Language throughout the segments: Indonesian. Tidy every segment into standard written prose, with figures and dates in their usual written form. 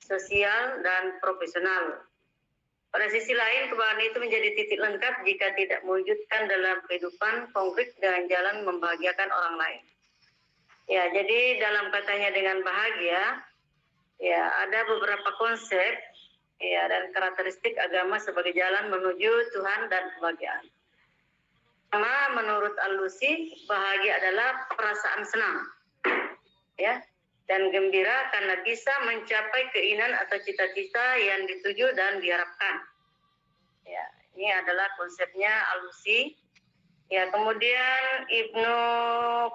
sosial, dan profesional. Pada sisi lain, kebahagiaan itu menjadi titik lengkap jika tidak mewujudkan dalam kehidupan konkret dengan jalan membahagiakan orang lain. Ya, jadi dalam katanya dengan bahagia, ya ada beberapa konsep ya dan karakteristik agama sebagai jalan menuju Tuhan dan kebahagiaan. Pertama, menurut Al-Lusi, bahagia adalah perasaan senang, ya, dan gembira karena bisa mencapai keinginan atau cita-cita yang dituju dan diharapkan. Ya, ini adalah konsepnya Al-Lusi. Ya, kemudian Ibnu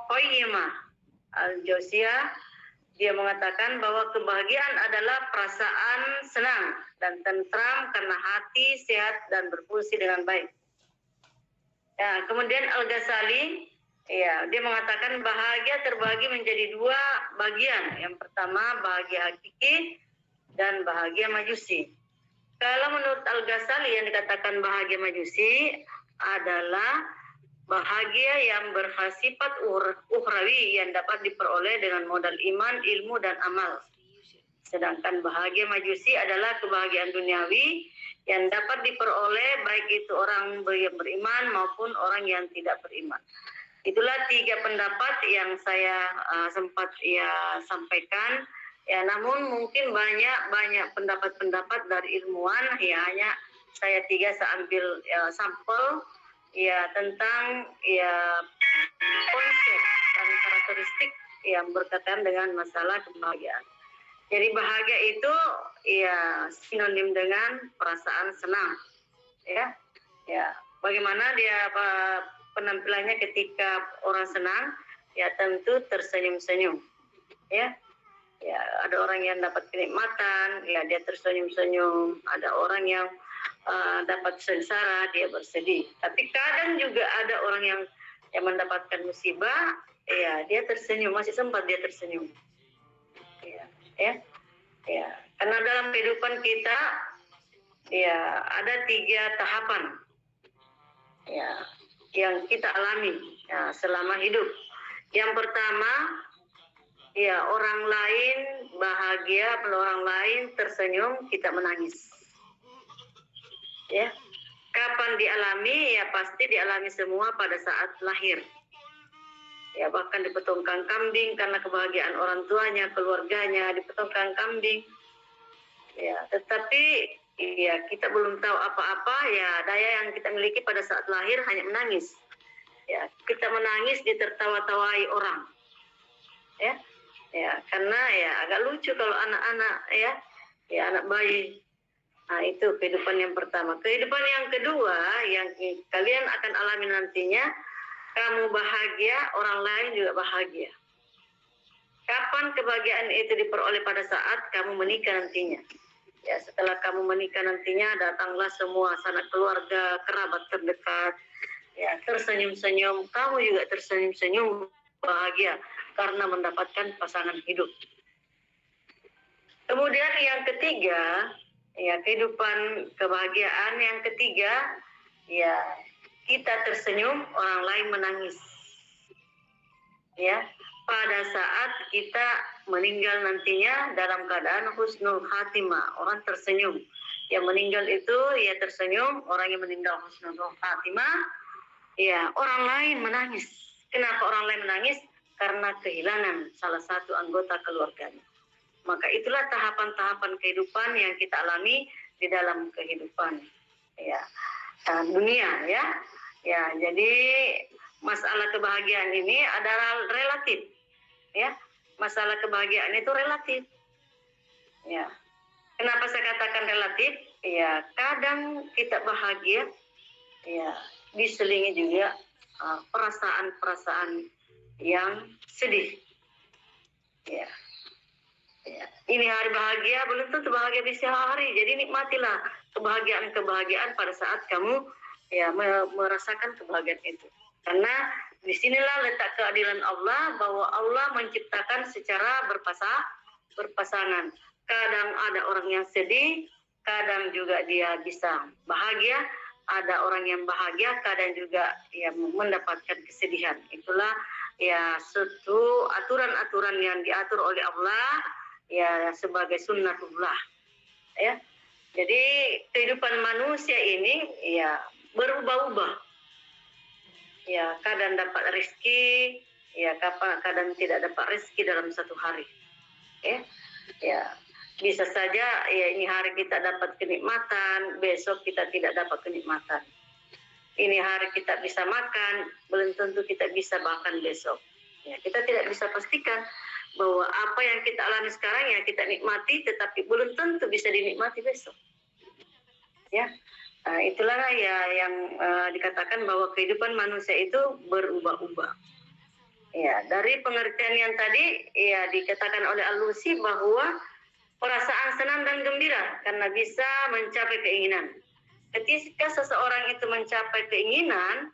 Qayyimah Al-Jauziyah, dia mengatakan bahwa kebahagiaan adalah perasaan senang dan tentram karena hati sehat dan berfungsi dengan baik. Ya, kemudian Al-Ghazali, ya, dia mengatakan bahagia terbagi menjadi dua bagian. Yang pertama bahagia hakiki dan bahagia majusi. Kalau menurut Al-Ghazali yang dikatakan bahagia majusi adalah bahagia yang bersifat ukhrawi yang dapat diperoleh dengan modal iman, ilmu, dan amal. Sedangkan bahagia majusi adalah kebahagiaan duniawi yang dapat diperoleh baik itu orang yang beriman maupun orang yang tidak beriman. Itulah tiga pendapat yang saya sempat sampaikan. Ya, namun mungkin banyak pendapat-pendapat dari ilmuwan. Ya, hanya saya ambil sampel ya tentang ya konsep dan karakteristik yang berkaitan dengan masalah kebahagiaan. Jadi bahagia itu ya sinonim dengan perasaan senang. Ya. Ya, bagaimana dia penampilannya ketika orang senang? Ya tentu tersenyum-senyum. Ya. Ya, ada orang yang dapat kenikmatan, ya dia tersenyum-senyum. Ada orang yang dapat sengsara, dia bersedih. Tapi kadang juga ada orang yang mendapatkan musibah, ya dia tersenyum, masih sempat dia tersenyum. Ya. Karena dalam kehidupan kita, ya ada tiga tahapan, ya yang kita alami ya, selama hidup. Yang pertama, ya orang lain bahagia, orang lain tersenyum, kita menangis. Ya, kapan dialami? Ya pasti dialami semua pada saat lahir. Ya bahkan dipotongkan kambing karena kebahagiaan orang tuanya, keluarganya, dipotongkan kambing. Ya, tetapi ya kita belum tahu apa-apa. Ya daya yang kita miliki pada saat lahir hanya menangis. Ya kita menangis ditertawa-tawai orang. Ya karena ya agak lucu kalau anak-anak ya anak bayi. Nah itu kehidupan yang pertama. Kehidupan yang kedua yang kalian akan alami nantinya, kamu bahagia, orang lain juga bahagia. Kapan kebahagiaan itu diperoleh? Pada saat kamu menikah nantinya. Ya setelah kamu menikah nantinya datanglah semua sanak keluarga, kerabat terdekat, ya tersenyum-senyum, kamu juga tersenyum-senyum bahagia karena mendapatkan pasangan hidup. Kemudian yang ketiga, ya kehidupan kebahagiaan yang ketiga, ya kita tersenyum, orang lain menangis. Ya, pada saat kita meninggal nantinya dalam keadaan husnul khatimah, orang tersenyum. Yang meninggal itu ya tersenyum, orang yang meninggal husnul khatimah, ya orang lain menangis. Kenapa orang lain menangis? Karena kehilangan salah satu anggota keluarganya. Maka itulah tahapan-tahapan kehidupan yang kita alami di dalam kehidupan ya dunia ya. Ya, jadi masalah kebahagiaan ini adalah relatif. Ya, masalah kebahagiaan itu relatif. Ya. Kenapa saya katakan relatif? Ya, kadang kita bahagia ya diselingi juga perasaan-perasaan yang sedih. Ya. Ya. Ini hari bahagia, belum tentu bahagia di siang hari. Jadi nikmatilah kebahagiaan-kebahagiaan pada saat kamu ya merasakan kebahagiaan itu. Karena disinilah letak keadilan Allah, bahwa Allah menciptakan secara berpasangan. Kadang ada orang yang sedih, kadang juga dia bisa bahagia. Ada orang yang bahagia, kadang juga ya mendapatkan kesedihan. Itulah ya suatu aturan-aturan yang diatur oleh Allah ya sebagai sunnatullah, ya. Jadi kehidupan manusia ini ya berubah-ubah. Ya, kadang dapat rezeki, ya kadang tidak dapat rezeki dalam satu hari. Ya. Ya, bisa saja ya ini hari kita dapat kenikmatan, besok kita tidak dapat kenikmatan. Ini hari kita bisa makan, belum tentu kita bisa makan besok. Ya, kita tidak bisa pastikan bahwa apa yang kita alami sekarang ya kita nikmati, tetapi belum tentu bisa dinikmati besok. Ya, itulah ya yang dikatakan bahwa kehidupan manusia itu berubah-ubah. Ya, dari pengertian yang tadi ya dikatakan oleh Al-Lusi bahwa perasaan senang dan gembira karena bisa mencapai keinginan. Ketika seseorang itu mencapai keinginan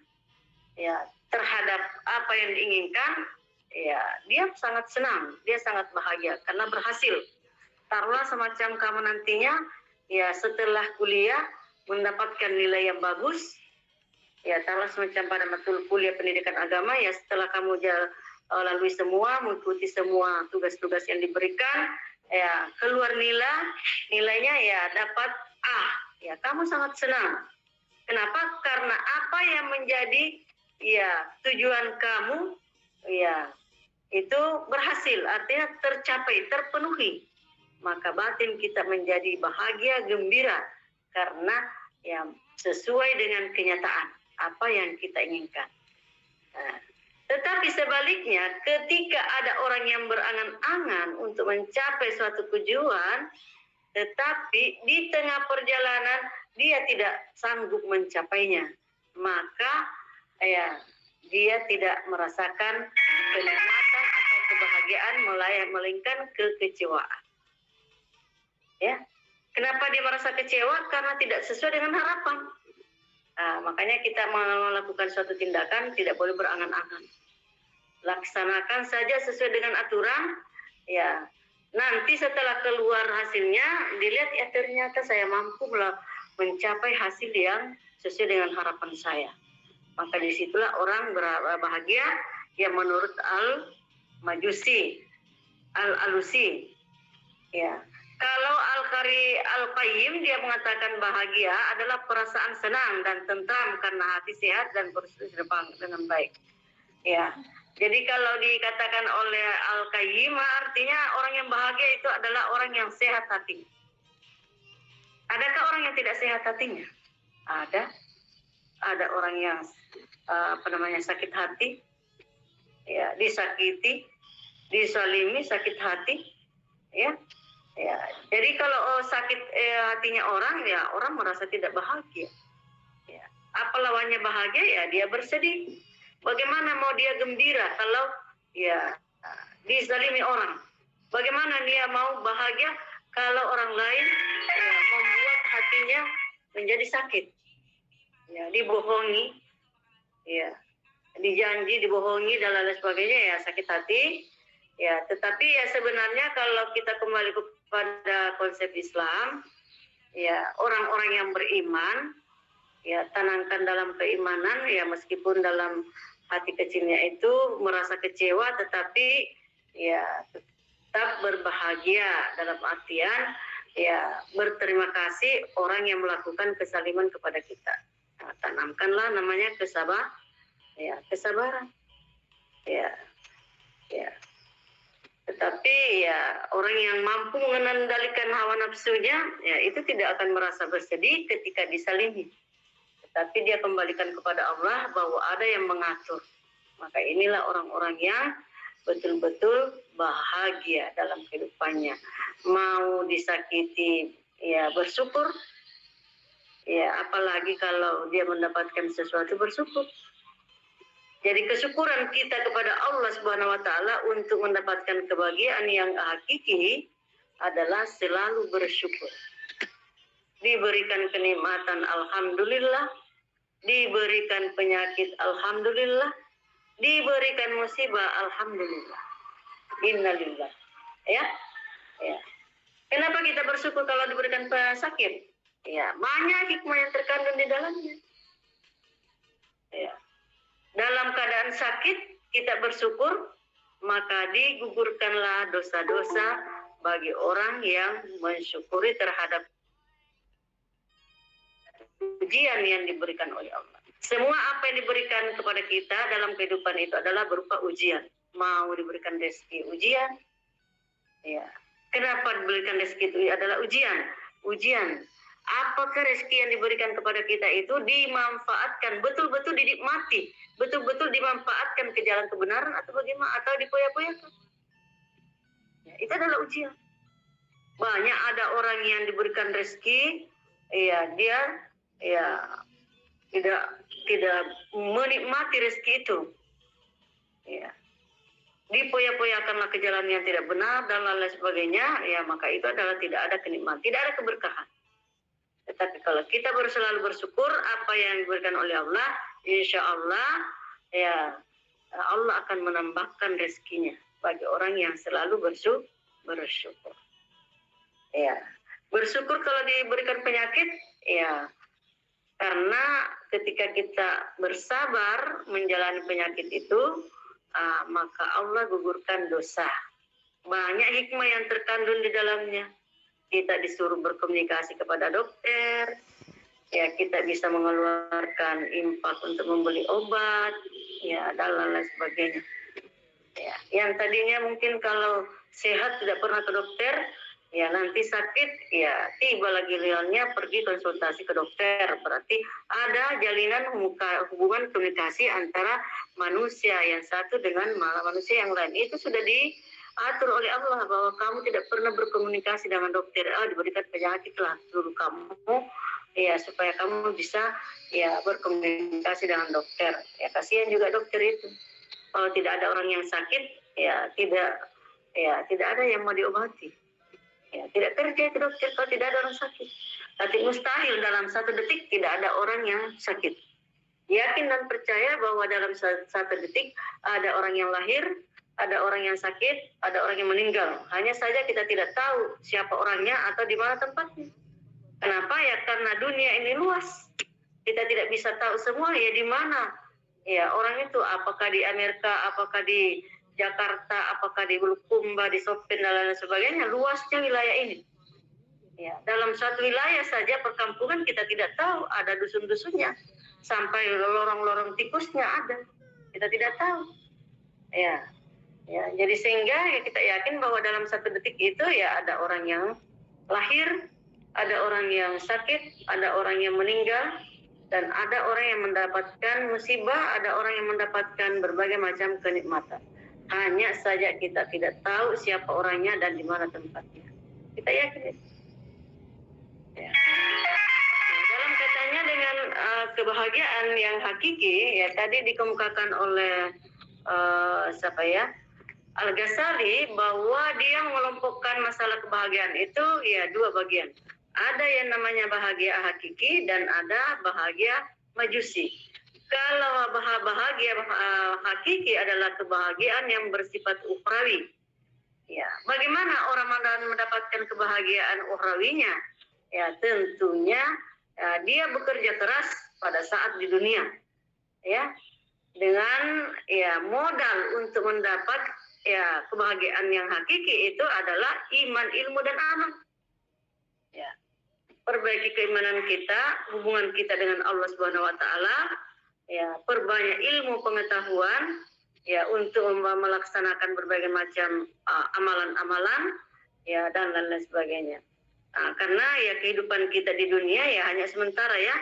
ya terhadap apa yang diinginkan, ya dia sangat senang, dia sangat bahagia karena berhasil. Taruhlah semacam kamu nantinya ya setelah kuliah mendapatkan nilai yang bagus, ya taruhlah semacam pada matkul kuliah pendidikan agama, ya setelah kamu lalui semua, mengikuti semua tugas-tugas yang diberikan, ya keluar nilainya ya dapat A, ya kamu sangat senang. Kenapa? Karena apa yang menjadi ya tujuan kamu ya itu berhasil, artinya tercapai, terpenuhi. Maka batin kita menjadi bahagia, gembira karena ya sesuai dengan kenyataan apa yang kita inginkan. Nah, tetapi sebaliknya, ketika ada orang yang berangan-angan untuk mencapai suatu tujuan, tetapi di tengah perjalanan dia tidak sanggup mencapainya, maka ya dia tidak merasakan kenikmatan atau kebahagiaan, melainkan kekecewaan. Ya, kenapa dia merasa kecewa? Karena tidak sesuai dengan harapan. Makanya kita melakukan suatu tindakan tidak boleh berangan-angan. Laksanakan saja sesuai dengan aturan. Ya, nanti setelah keluar hasilnya dilihat ya ternyata saya mampu mencapai hasil yang sesuai dengan harapan saya. Maka disitulah orang berbahagia yang menurut Al-Majusi, Al-Alusi. Ya. Kalau Al-Qayyim dia mengatakan bahagia adalah perasaan senang dan tentram karena hati sehat dan bersedia dengan baik. Ya. Jadi kalau dikatakan oleh Al-Qayyim artinya orang yang bahagia itu adalah orang yang sehat hati. Adakah orang yang tidak sehat hatinya? Ada. Ada orang yang sakit hati. Ya, disakiti, disalimi, sakit hati. Ya. Ya, jadi kalau sakit hatinya orang, ya orang merasa tidak bahagia. Ya. Apa lawannya bahagia? Ya dia bersedih. Bagaimana mau dia gembira kalau ya dizalimi orang? Bagaimana dia mau bahagia kalau orang lain ya, membuat hatinya menjadi sakit? Ya, dibohongi, ya, dijanji, dibohongi dan lain sebagainya, ya sakit hati. Ya, tetapi ya sebenarnya kalau kita kembali pada konsep Islam, ya orang-orang yang beriman, ya tanamkan dalam keimanan, ya meskipun dalam hati kecilnya itu merasa kecewa, tetapi ya tetap berbahagia dalam artian ya berterima kasih orang yang melakukan kesaliman kepada kita. Nah, tanamkanlah namanya kesabaran, ya. Tetapi ya orang yang mampu mengendalikan hawa nafsunya, ya itu tidak akan merasa bersedih ketika disalimi. Tetapi dia kembalikan kepada Allah bahwa ada yang mengatur. Maka inilah orang-orang yang betul-betul bahagia dalam kehidupannya. Mau disakiti, ya bersyukur. Ya apalagi kalau dia mendapatkan sesuatu bersyukur. Jadi kesyukuran kita kepada Allah Subhanahu wa taala untuk mendapatkan kebahagiaan yang hakiki adalah selalu bersyukur. Diberikan kenikmatan alhamdulillah, diberikan penyakit alhamdulillah, diberikan musibah alhamdulillah. Innalillah. Ya. Ya. Kenapa kita bersyukur kalau diberikan sakit? Ya, banyak hikmah yang terkandung di dalamnya. Ya. Dalam keadaan sakit kita bersyukur, maka digugurkanlah dosa-dosa bagi orang yang mensyukuri terhadap ujian yang diberikan oleh Allah. Semua apa yang diberikan kepada kita dalam kehidupan itu adalah berupa ujian. Mau diberikan rezeki ujian, ya. Kenapa diberikan rezeki itu adalah ujian? Ujian. Apakah rezeki yang diberikan kepada kita itu dimanfaatkan, betul-betul dinikmati, betul-betul dimanfaatkan ke jalan kebenaran atau bagaimana, atau dipoya-poyakan? Ya, itu adalah ujian. Banyak ada orang yang diberikan rezeki, ya dia ya tidak menikmati rezeki itu. Ya. Dipoya-poyakanlah ke jalan yang tidak benar dan lain sebagainya, ya maka itu adalah tidak ada kenikmatan, tidak ada keberkahan. Tetapi kalau kita selalu bersyukur apa yang diberikan oleh Allah, insya Allah ya Allah akan menambahkan rezekinya bagi orang yang selalu bersyukur. Ya, bersyukur kalau diberikan penyakit, ya karena ketika kita bersabar menjalani penyakit itu, maka Allah gugurkan dosa. Banyak hikmah yang terkandung di dalamnya. Kita disuruh berkomunikasi kepada dokter, ya kita bisa mengeluarkan infak untuk membeli obat, ya dan lain sebagainya. Ya, yang tadinya mungkin kalau sehat tidak pernah ke dokter, ya nanti sakit, ya tiba lagi realnya pergi konsultasi ke dokter. Berarti ada jalinan hubungan komunikasi antara manusia yang satu dengan manusia yang lain. Itu sudah diatur oleh Allah bahwa kamu tidak pernah berkomunikasi dengan dokter. Diberikan penyakit lah seluruh kamu, ya supaya kamu bisa ya berkomunikasi dengan dokter. Ya kasihan juga dokter itu. Kalau tidak ada orang yang sakit, ya tidak ada yang mau diobati. Ya, tidak kerja itu dokter kalau tidak ada orang sakit. Tapi mustahil dalam 1 detik tidak ada orang yang sakit. Yakin dan percaya bahwa dalam 1 detik ada orang yang lahir, ada orang yang sakit, ada orang yang meninggal. Hanya saja kita tidak tahu siapa orangnya atau di mana tempatnya. Kenapa? Ya karena dunia ini luas. Kita tidak bisa tahu semua ya di mana. Ya orang itu apakah di Amerika, apakah di Jakarta, apakah di Bulukumba, di Sopen dan lain sebagainya. Luasnya wilayah ini. Ya, dalam satu wilayah saja perkampungan kita tidak tahu, ada dusun-dusunnya, sampai lorong-lorong tikusnya ada, kita tidak tahu. Ya, jadi sehingga ya kita yakin bahwa dalam 1 detik itu ya ada orang yang lahir, ada orang yang sakit, ada orang yang meninggal, dan ada orang yang mendapatkan musibah, ada orang yang mendapatkan berbagai macam kenikmatan. Hanya saja kita tidak tahu siapa orangnya dan di mana tempatnya. Kita yakin. Ya. Dalam katanya dengan kebahagiaan yang hakiki, ya tadi dikemukakan oleh siapa ya? Al-Ghazali bahwa dia mengelompokkan masalah kebahagiaan itu ya 2 bagian. Ada yang namanya bahagia hakiki dan ada bahagia majusi. Kalau bahagia hakiki adalah kebahagiaan yang bersifat ukhrawi. Ya, bagaimana orang mendapatkan kebahagiaan ukhrawinya? Ya, tentunya dia bekerja keras pada saat di dunia. Ya, dengan ya modal untuk mendapat ya kebahagiaan yang hakiki itu adalah iman, ilmu dan amal. Ya. Perbaiki keimanan kita, hubungan kita dengan Allah Subhanahu wa taala, ya, perbanyak ilmu pengetahuan ya untuk melaksanakan berbagai macam amalan-amalan ya dan lain sebagainya. Karena ya kehidupan kita di dunia ya hanya sementara ya,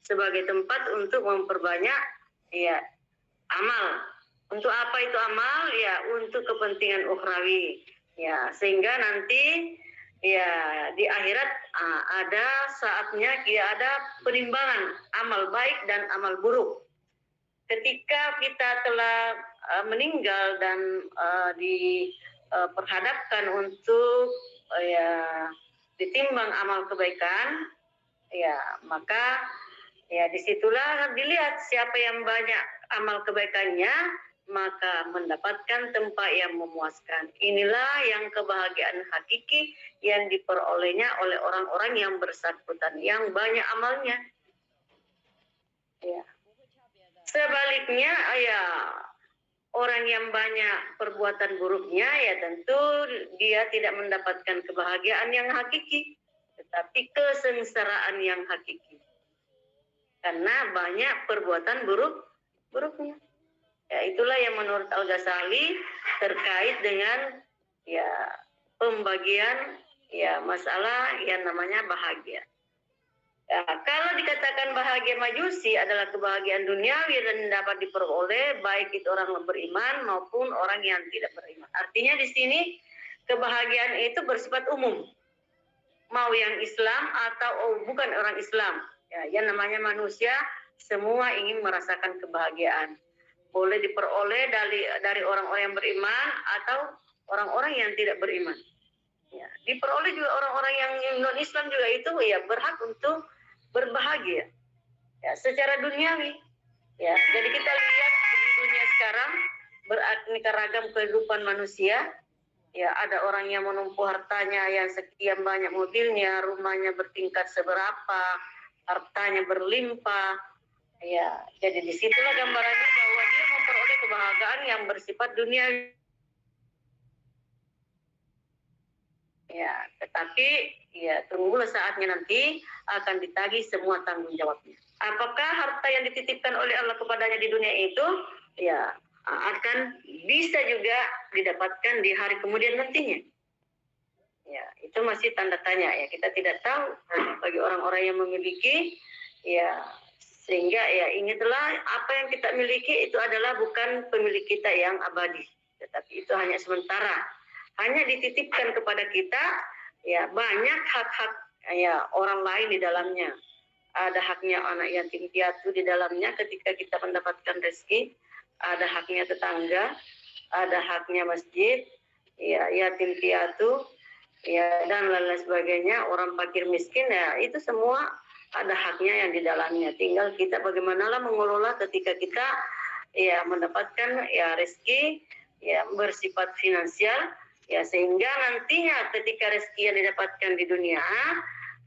sebagai tempat untuk memperbanyak ya amal. Untuk apa itu amal? Ya untuk kepentingan ukhrawi. Ya sehingga nanti ya di akhirat ada saatnya ya ada penimbangan amal baik dan amal buruk. Ketika kita telah meninggal dan diperhadapkan untuk ya ditimbang amal kebaikan, ya maka ya disitulah dilihat siapa yang banyak amal kebaikannya, maka mendapatkan tempat yang memuaskan. Inilah yang kebahagiaan hakiki yang diperolehnya oleh orang-orang yang bersangkutan, yang banyak amalnya. Ya. Sebaliknya, ya orang yang banyak perbuatan buruknya, ya tentu dia tidak mendapatkan kebahagiaan yang hakiki, tetapi kesengsaraan yang hakiki. Karena banyak perbuatan buruknya. Ya, itulah yang menurut Al-Ghazali terkait dengan ya pembagian ya masalah yang namanya bahagia. Ya, kalau dikatakan bahagia majusi adalah kebahagiaan duniawi dan dapat diperoleh baik itu orang beriman maupun orang yang tidak beriman. Artinya di sini kebahagiaan itu bersifat umum. Mau yang Islam atau bukan orang Islam. Ya, yang namanya manusia semua ingin merasakan kebahagiaan. Boleh diperoleh dari orang-orang yang beriman atau orang-orang yang tidak beriman. Ya, diperoleh juga orang-orang yang non-Islam juga itu ya berhak untuk berbahagia. Ya, secara duniawi. Ya, jadi kita lihat di dunia sekarang beraneka ragam kehidupan manusia. Ya, ada orang yang menumpuh hartanya yang sekian banyak mobilnya, rumahnya bertingkat seberapa, hartanya berlimpah. Ya, jadi disitulah gambarannya bahwa dia memperoleh kebahagiaan yang bersifat duniawi. Ya, tetapi ya tunggulah saatnya nanti akan ditagih semua tanggung jawabnya. Apakah harta yang dititipkan oleh Allah kepadanya di dunia itu ya akan bisa juga didapatkan di hari kemudian nantinya? Ya, itu masih tanda tanya ya. Kita tidak tahu bagi orang-orang yang memiliki ya sehingga ya ingatlah apa yang kita miliki itu adalah bukan pemilik kita yang abadi, tetapi itu hanya sementara. Hanya dititipkan kepada kita ya banyak hak-hak ya orang lain di dalamnya. Ada haknya anak yatim piatu di dalamnya ketika kita mendapatkan rezeki, ada haknya tetangga, ada haknya masjid, ya yatim piatu, ya dan lain-lain sebagainya, orang fakir miskin ya itu semua ada haknya yang di dalamnya. Tinggal kita bagaimanalah mengelola ketika kita ya mendapatkan ya rezeki ya bersifat finansial ya sehingga nantinya ketika rezeki yang didapatkan di dunia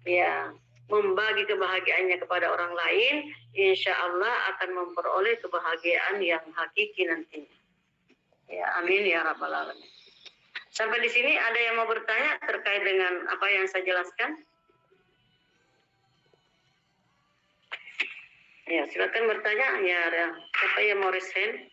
ya membagi kebahagiaannya kepada orang lain, insya Allah akan memperoleh kebahagiaan yang hakiki nantinya. Ya, amin ya rabbal alamin. Sampai di sini ada yang mau bertanya terkait dengan apa yang saya jelaskan? Ya, silakan bertanya. Ya, siapa yang mau raise hand?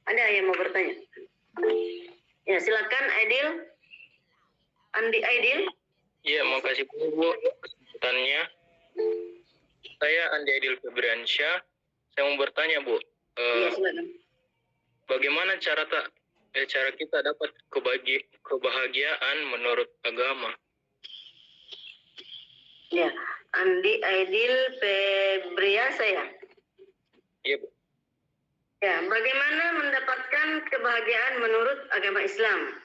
Ada yang mau bertanya? Ya, silakan Aidil. Andi Aidil. Iya, mau kasih Bu kesempatannya. Saya Andi Aidil Febriansyah. Saya mau bertanya, Bu. Iya, silakan. Bagaimana cara kita dapat kebahagiaan menurut agama? Ya, Andi Aidil Febriansyah ya? Iya, Bu. Ya, bagaimana mendapatkan kebahagiaan menurut agama Islam?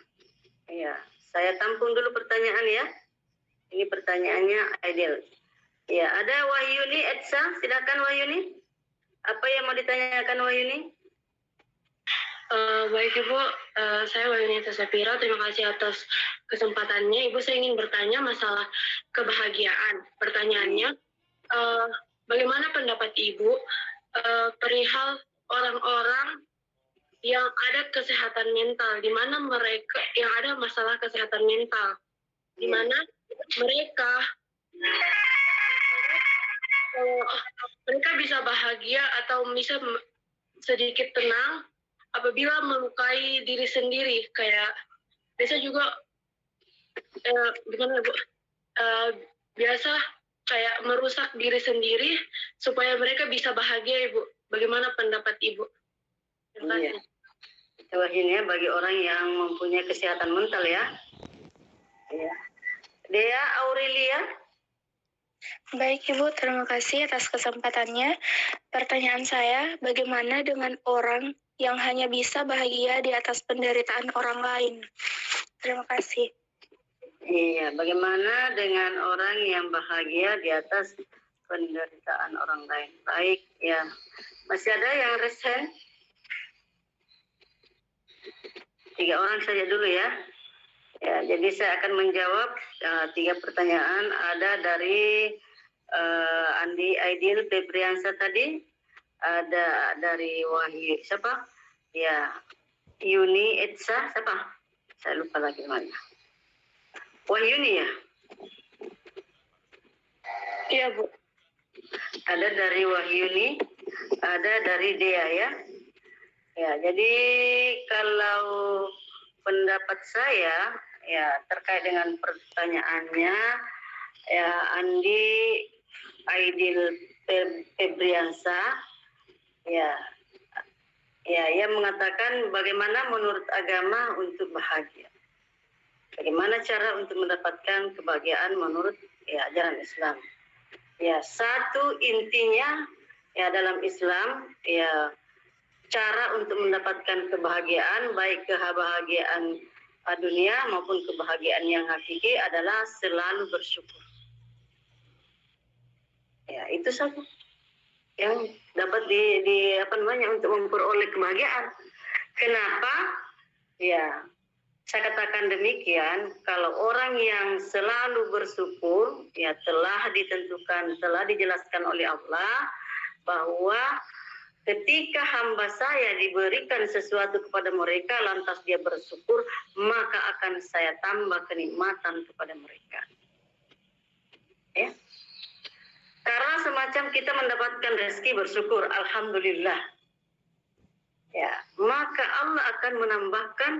Ya, saya tampung dulu pertanyaan ya. Ini pertanyaannya Aidil. Ya, ada Wahyuni Etsa, silakan Wahyuni. Apa yang mau ditanyakan Wahyuni? Baik Ibu, saya Wahyuni Tasapira. Terima kasih atas kesempatannya. Ibu, saya ingin bertanya masalah kebahagiaan. Pertanyaannya, bagaimana pendapat Ibu perihal orang-orang yang ada kesehatan mental, di mana mereka yang ada masalah kesehatan mental, di mana mereka bisa bahagia atau bisa sedikit tenang apabila melukai diri sendiri, kayak biasa juga gimana Bu? Biasa kayak merusak diri sendiri supaya mereka bisa bahagia, Ibu. Bagaimana pendapat Ibu? Terima kasih. Itu ini ya bagi orang yang mempunyai kesehatan mental ya. Ya. Dea Aurelia. Baik Ibu, terima kasih atas kesempatannya. Pertanyaan saya, bagaimana dengan orang yang hanya bisa bahagia di atas penderitaan orang lain? Terima kasih. Iya, bagaimana dengan orang yang bahagia di atas penderitaan orang lain? Baik, ya. Masih ada yang resen? 3 orang saja dulu ya. Ya, jadi saya akan menjawab 3 pertanyaan. Ada dari Andi Aidil Febriansa tadi, ada dari Wahyu siapa? Ya, Yuni Etsa siapa? Saya lupa lagi namanya. Wahyuni ya? Iya, Bu. Ada dari Wahyuni, ada dari Dea ya. Ya, jadi kalau pendapat saya ya terkait dengan pertanyaannya ya Andi Aidil Febriansa ya ia mengatakan bagaimana menurut agama untuk bahagia. Bagaimana cara untuk mendapatkan kebahagiaan menurut ya ajaran Islam. Ya, satu intinya ya dalam Islam ya cara untuk mendapatkan kebahagiaan, baik kebahagiaan dunia maupun kebahagiaan yang hakiki adalah selalu bersyukur. Ya, itu satu yang dapat untuk memperoleh kebahagiaan. Kenapa? Ya, saya katakan demikian, kalau orang yang selalu bersyukur, ya telah ditentukan, telah dijelaskan oleh Allah bahwa ketika hamba saya diberikan sesuatu kepada mereka, lantas dia bersyukur, maka akan saya tambah kenikmatan kepada mereka. Ya. Karena semacam kita mendapatkan rezeki bersyukur, alhamdulillah. Ya, maka Allah akan menambahkan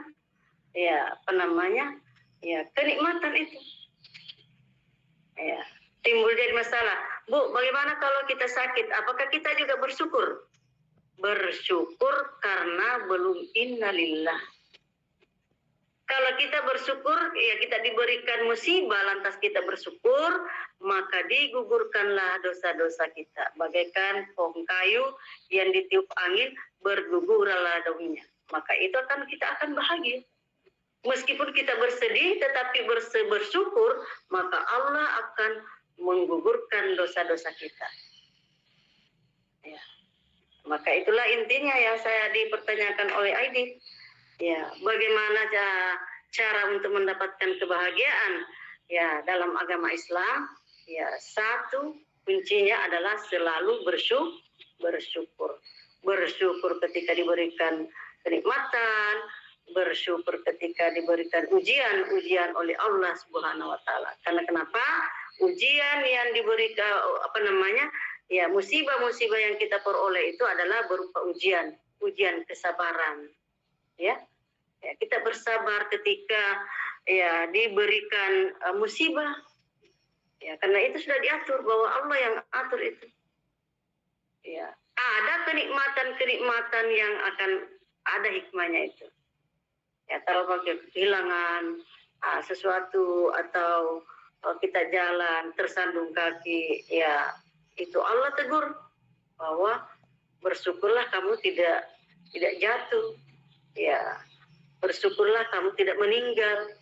kenikmatan itu. Ya, timbul jadi masalah. Bu, bagaimana kalau kita sakit? Apakah kita juga bersyukur? Bersyukur karena belum innalillah. Kalau kita bersyukur, ya kita diberikan musibah, lantas kita bersyukur, maka digugurkanlah dosa-dosa kita. Bagaikan pohon kayu yang ditiup angin, bergugurlah daunnya. Maka itu kita akan bahagia. Meskipun kita bersedih, tetapi bersyukur, maka Allah akan menggugurkan dosa-dosa kita. Ya. Maka itulah intinya yang saya dipertanyakan oleh Aidil. Ya, bagaimana cara untuk mendapatkan kebahagiaan? Ya, dalam agama Islam, ya satu kuncinya adalah selalu bersyukur. Bersyukur ketika diberikan kenikmatan, bersyukur ketika diberikan ujian oleh Allah Subhanahu wa taala. Karena kenapa? Ujian yang diberikan ya musibah-musibah yang kita peroleh itu adalah berupa ujian kesabaran. Ya, kita bersabar ketika ya diberikan musibah. Ya, karena itu sudah diatur bahwa Allah yang atur itu. Ya, ada kenikmatan yang akan ada hikmahnya itu. Ya, kalau kehilangan sesuatu atau kita jalan tersandung kaki, ya itu Allah tegur bahwa bersyukurlah kamu tidak jatuh. Ya, bersyukurlah kamu tidak meninggal.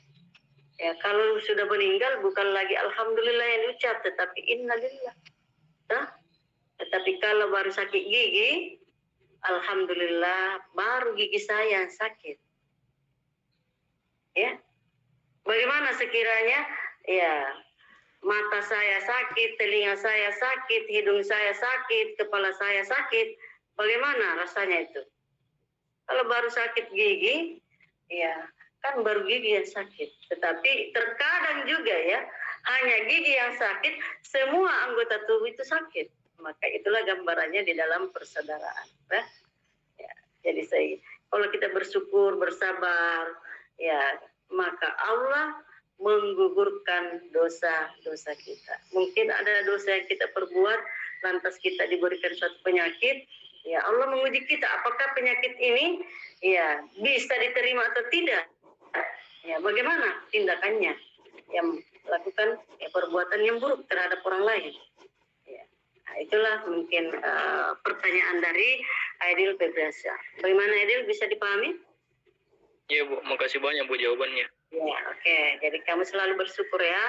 Ya, kalau sudah meninggal bukan lagi alhamdulillah yang diucap, tetapi innalillah. Nah, tetapi kalau baru sakit gigi, alhamdulillah baru gigi saya yang sakit. Ya, bagaimana sekiranya ya mata saya sakit, telinga saya sakit, hidung saya sakit, kepala saya sakit, bagaimana rasanya itu? Kalau baru sakit gigi, ya kan baru gigi yang sakit. Tetapi terkadang juga ya, hanya gigi yang sakit, semua anggota tubuh itu sakit. Maka itulah gambarannya di dalam persaudaraan. Ya, jadi kalau kita bersyukur, bersabar, ya maka Allah menggugurkan dosa-dosa kita. Mungkin ada dosa yang kita perbuat, lantas kita diberikan suatu penyakit. Ya, Allah menguji kita apakah penyakit ini ya bisa diterima atau tidak. Ya, bagaimana tindakannya yang melakukan perbuatan yang buruk terhadap orang lain. Ya. Nah, itulah mungkin pertanyaan dari Aidil Febriansa. Bagaimana Aidil, bisa dipahami? Iya Bu, makasih banyak Bu jawabannya. Ya, oke. Jadi kamu selalu bersyukur ya.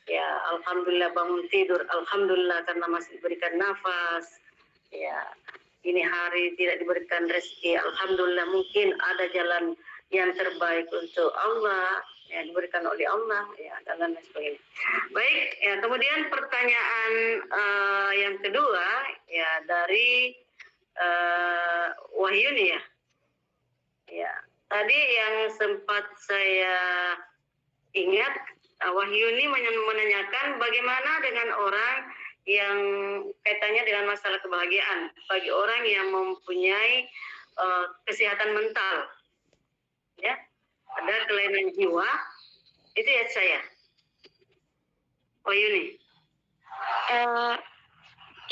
Ya, alhamdulillah bangun tidur, alhamdulillah karena masih diberikan nafas. Ya, ini hari tidak diberikan rezeki, alhamdulillah mungkin ada jalan yang terbaik untuk Allah. ya diberikan oleh Allah, ya dan lain sebagainya. Baik, ya kemudian pertanyaan yang kedua ya dari Wahyuni ya. Ya, tadi yang sempat saya ingat, Wahyuni menanyakan bagaimana dengan orang yang kaitannya dengan masalah kebahagiaan bagi orang yang mempunyai kesehatan mental, ya, ada kelainan jiwa, itu ya saya. Wahyuni.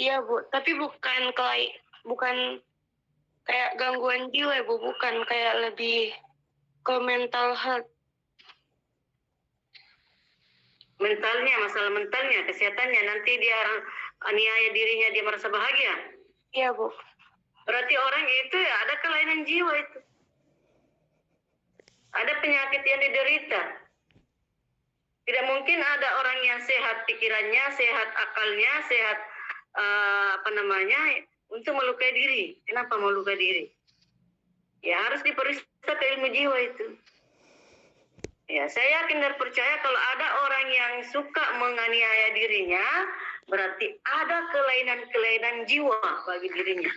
Iya Bu, tapi bukan kayak gangguan jiwa Bu, bukan, kayak lebih ke mental health. Mentalnya, masalah mentalnya, kesehatannya, nanti dia aniaya dirinya, dia merasa bahagia. Iya Bu. Berarti orang itu ya ada kelainan jiwa itu. Ada penyakit yang diderita. Tidak mungkin ada orang yang sehat pikirannya, sehat akalnya, sehat untuk melukai diri. Kenapa melukai diri? Ya harus diperiksa ke ilmu jiwa itu. Ya, saya yakin dan percaya kalau ada orang yang suka menganiaya dirinya, berarti ada kelainan-kelainan jiwa bagi dirinya.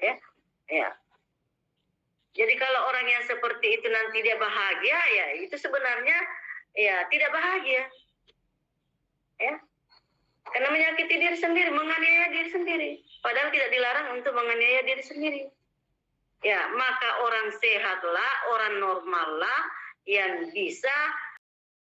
Ya, ya. Jadi kalau orang yang seperti itu nanti dia bahagia, ya itu sebenarnya ya tidak bahagia. Ya. Karena menyakiti diri sendiri, menganiaya diri sendiri. Padahal tidak dilarang untuk menganiaya diri sendiri. Ya, maka orang sehatlah, orang normallah yang bisa